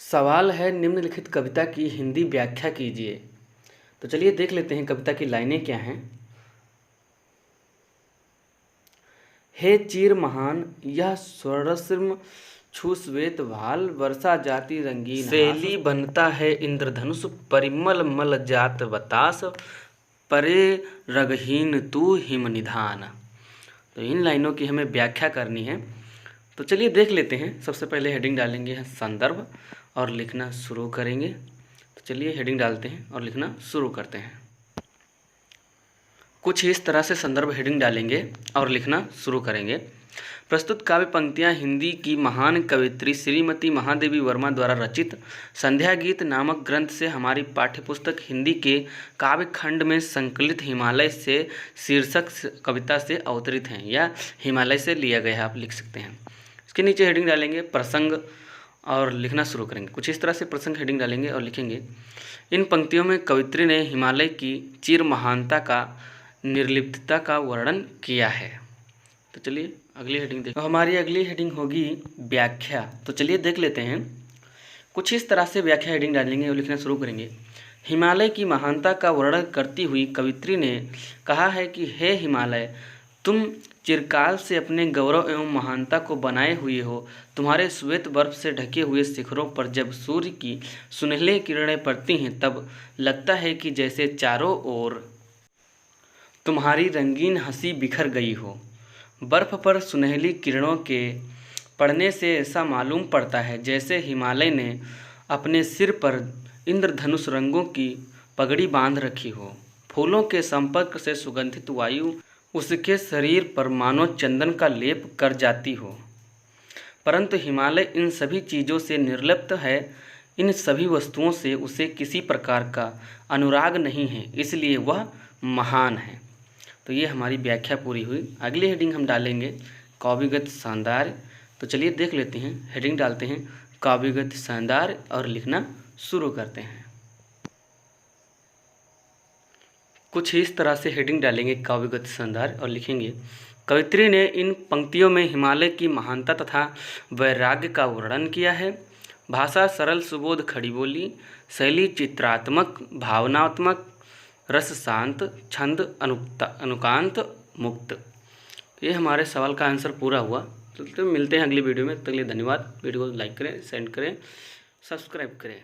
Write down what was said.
सवाल है निम्नलिखित कविता की हिंदी व्याख्या कीजिए। तो चलिए देख लेते हैं कविता की लाइनें क्या हैं। हे चीर महान यह स्वरसिम छू श्वेत भाल वर्षा जाति रंगीन शैली बनता है इंद्रधनुष परिमल मल जात बतास परे रगहीन तू हिम निधान। तो इन लाइनों की हमें व्याख्या करनी है। तो चलिए देख लेते हैं। सबसे पहले हेडिंग डालेंगे संदर्भ और लिखना शुरू करेंगे। तो चलिए हेडिंग डालते हैं और लिखना शुरू करते हैं। कुछ इस तरह से संदर्भ हेडिंग डालेंगे और लिखना शुरू करेंगे। प्रस्तुत काव्य पंक्तियाँ हिंदी की महान कवित्री श्रीमती महादेवी वर्मा द्वारा रचित संध्या गीत नामक ग्रंथ से हमारी पाठ्यपुस्तक हिंदी के काव्य खंड में संकलित हिमालय से शीर्षक कविता से अवतरित हैं या हिमालय से लिया गया है, आप लिख सकते हैं। इसके नीचे हेडिंग डालेंगे प्रसंग और लिखना शुरू करेंगे। कुछ इस तरह से प्रसंग हेडिंग डालेंगे और लिखेंगे, इन पंक्तियों में कवित्री ने हिमालय की चिर महानता का निर्लिप्तता का वर्णन किया है। तो चलिए अगली हेडिंग देखो। हमारी अगली हेडिंग होगी व्याख्या। तो चलिए देख लेते हैं। कुछ इस तरह से व्याख्या हेडिंग डालेंगे और लिखना शुरू करेंगे। हिमालय की महानता का वर्णन करती हुई कवित्री ने कहा है कि हे हिमालय, तुम चिरकाल से अपने गौरव एवं महानता को बनाए हुए हो। तुम्हारे श्वेत बर्फ से ढके हुए शिखरों पर जब सूर्य की सुनहली किरणें पड़ती हैं तब लगता है कि जैसे चारों ओर तुम्हारी रंगीन हंसी बिखर गई हो। बर्फ पर सुनहली किरणों के पड़ने से ऐसा मालूम पड़ता है जैसे हिमालय ने अपने सिर पर इंद्रधनुष रंगों की पगड़ी बांध रखी हो। फूलों के संपर्क से सुगंधित वायु उसके शरीर पर मानो चंदन का लेप कर जाती हो। परंतु हिमालय इन सभी चीज़ों से निर्लिप्त है। इन सभी वस्तुओं से उसे किसी प्रकार का अनुराग नहीं है, इसलिए वह महान है। तो ये हमारी व्याख्या पूरी हुई। अगली हेडिंग हम डालेंगे काव्यगत सौंदर्य। तो चलिए देख लेते हैं। हेडिंग डालते हैं काव्यगत सौंदर्य और लिखना शुरू करते हैं। कुछ इस तरह से हेडिंग डालेंगे काव्यगत सौंदर्य और लिखेंगे, कवित्री ने इन पंक्तियों में हिमालय की महानता तथा वैराग्य का वर्णन किया है। भाषा सरल सुबोध खड़ी बोली, शैली चित्रात्मक भावनात्मक, रस शांत, छंद अनुकांत मुक्त। ये हमारे सवाल का आंसर पूरा हुआ। तो मिलते हैं अगली वीडियो में। तब तक के लिए धन्यवाद। वीडियो को लाइक करें, सेंड करें, सब्सक्राइब करें।